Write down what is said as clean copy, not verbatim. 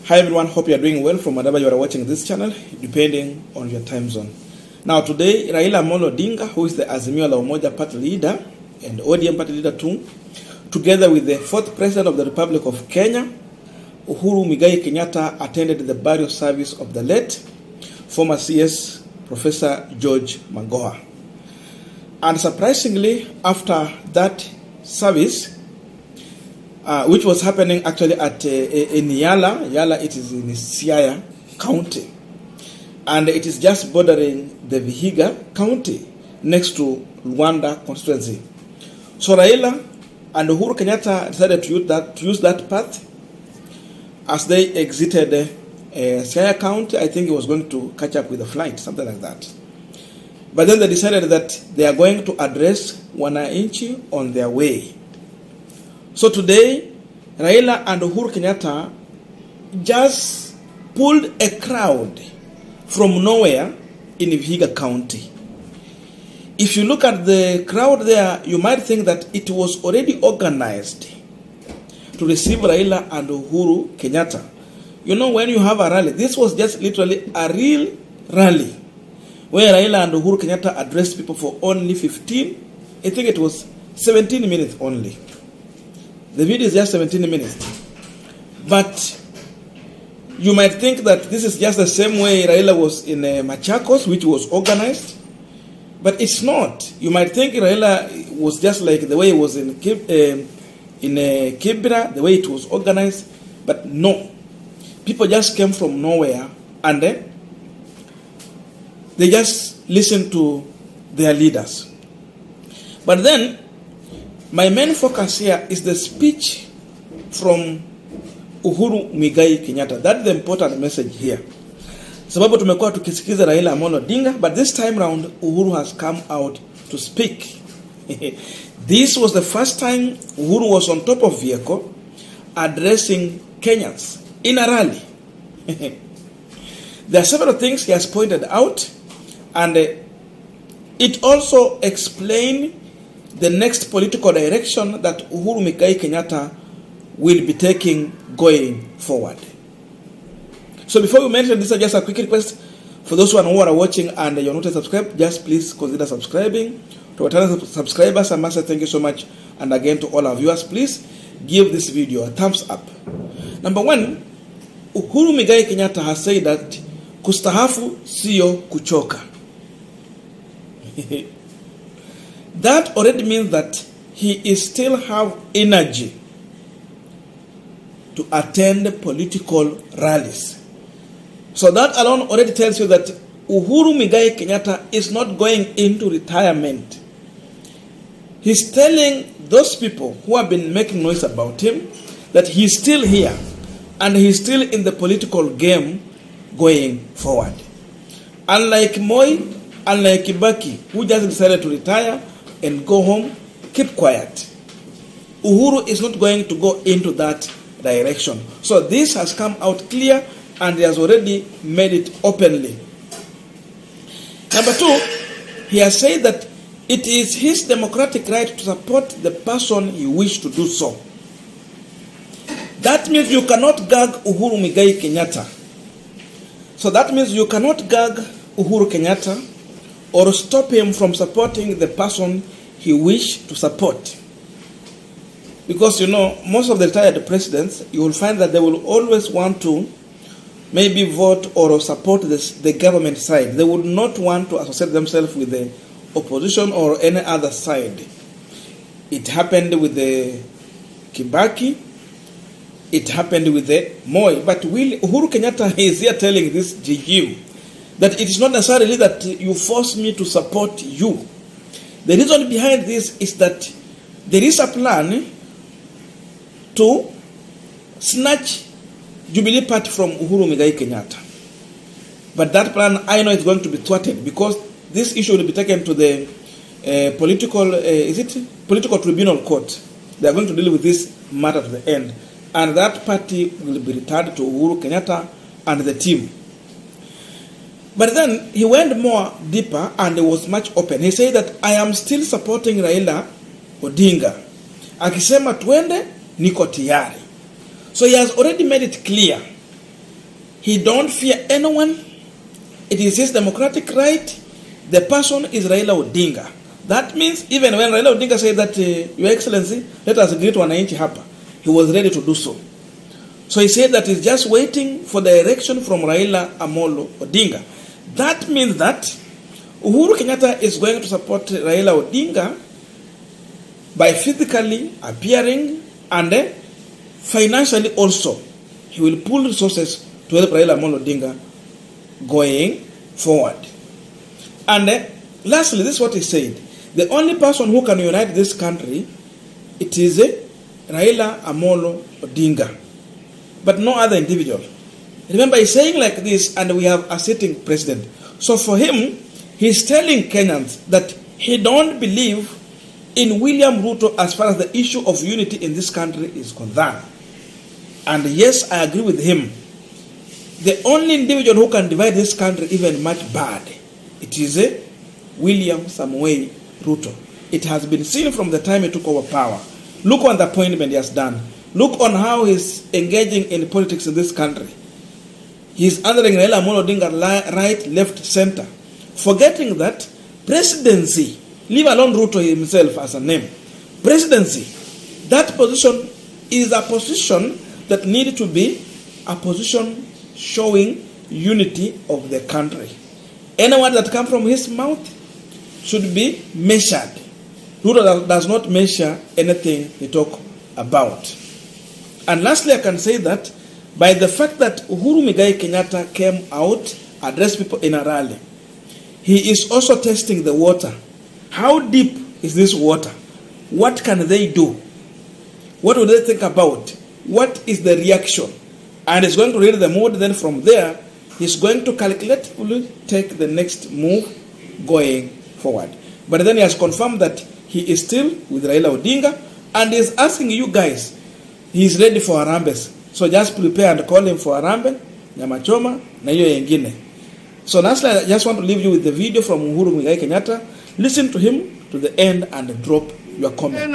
Hi everyone, hope you are doing well from wherever you are watching this channel, depending on your time zone. Now today, Raila Amolo Odinga, who is the Azimio la Umoja party leader and ODM party leader too, together with the fourth president of the Republic of Kenya, Uhuru Muigai Kenyatta, attended the burial service of the late former CS Professor George Magoha. And surprisingly, after that service, which was happening actually at in Yala, it is in Siaya County, and it is just bordering the Vihiga County next to Luanda constituency. So Raila and Uhuru Kenyatta decided to use that path as they exited Siaya County. I think it was going to catch up with the flight, something like that. But then they decided that they are going to address wananchi on their way. So today, Raila and Uhuru Kenyatta just pulled a crowd from nowhere in Vihiga County. If you look at the crowd there, you might think that it was already organized to receive Raila and Uhuru Kenyatta. You know, when you have a rally, this was just literally a real rally, where Raila and Uhuru Kenyatta addressed people for only 17 minutes only. The video is just 17 minutes. But you might think that this is just the same way Raila was in Machakos, which was organized. But it's not. You might think Raila was just like the way it was in Kibra, the way it was organized. But no. People just came from nowhere and they just listened to their leaders. But then, my main focus here is the speech from Uhuru Muigai Kenyatta. That's the important message here. Sababu tumekuwa tukisikiza Raila Amolo Odinga, but this time round Uhuru has come out to speak. This was the first time Uhuru was on top of vehicle addressing Kenyans in a rally. There are several things he has pointed out, and it also explained the next political direction that Uhuru Muigai Kenyatta will be taking going forward. So before we mention this, just a quick request for those who are watching and you're not subscribed, just please consider subscribing. To our channel subscribers, I must say thank you so much. And again to all our viewers, please give this video a thumbs up. Number one, Uhuru Muigai Kenyatta has said that kustahafu siyo kuchoka. That already means that he is still have energy to attend political rallies. So that alone already tells you that Uhuru Muigai Kenyatta is not going into retirement. He's telling those people who have been making noise about him that he's still here and he's still in the political game going forward. Unlike Moi, unlike Kibaki, who just decided to retire and go home, keep quiet. Uhuru is not going to go into that direction. So this has come out clear and he has already made it openly. Number two, he has said that it is his democratic right to support the person he wishes to do so. That means you cannot gag Uhuru Muigai Kenyatta. So that means you cannot gag Uhuru Kenyatta or stop him from supporting the person he wishes to support. Because, you know, most of the retired presidents, you will find that they will always want to maybe vote or support the government side. They would not want to associate themselves with the opposition or any other side. It happened with the Kibaki. It happened with the Moi. But Uhuru Kenyatta is here telling this GU that it is not necessarily that you force me to support you. The reason behind this is that there is a plan to snatch Jubilee Party from Uhuru Muigai Kenyatta. But that plan, I know, is going to be thwarted because this issue will be taken to the political tribunal court. They are going to deal with this matter to the end. And that party will be returned to Uhuru Kenyatta and the team. But then he went more deeper and it was much open. He said that I am still supporting Raila Odinga. Akisema twende niko tayari. So he has already made it clear He don't fear anyone. It is his democratic right. The person is Raila Odinga. That means even when Raila Odinga said that, Your Excellency, let us greet wananchi hapa, he was ready to do so. So he said that he's just waiting for the direction from Raila Amolo Odinga. That means that Uhuru Kenyatta is going to support Raila Odinga by physically appearing and financially also. He will pull resources to help Raila Amolo Odinga going forward. And lastly, this is what he said. The only person who can unite this country, it is Raila Amolo Odinga, but no other individual. Remember, he's saying like this, and we have a sitting president. So for him, he's telling Kenyans that he don't believe in William Ruto as far as the issue of unity in this country is concerned. And yes, I agree with him. The only individual who can divide this country even much bad, it is William Samoei Ruto. It has been seen from the time he took over power. Look on the appointment he has done. Look on how he's engaging in politics in this country. He's answering Raila Amolo Odinga right, left, center, forgetting that presidency, leave alone Ruto himself as a name, presidency, that position is a position that needs to be a position showing unity of the country. Anyone that comes from his mouth should be measured. Ruto does not measure anything he talk about. And lastly, I can say that by the fact that Uhuru Muigai Kenyatta came out, addressed people in a rally, he is also testing the water. How deep is this water? What can they do? What do they think about? What is the reaction? And he's going to read the mood. Then from there, he's going to calculatively take the next move going forward. But then he has confirmed that he is still with Raila Odinga, and is asking you guys, he's ready for Harambes. So just prepare and call him for Harambe, nyama choma, na hiyo yengine. So lastly, I just want to leave you with the video from Uhuru Muigai Kenyatta. Listen to him to the end and drop your comment.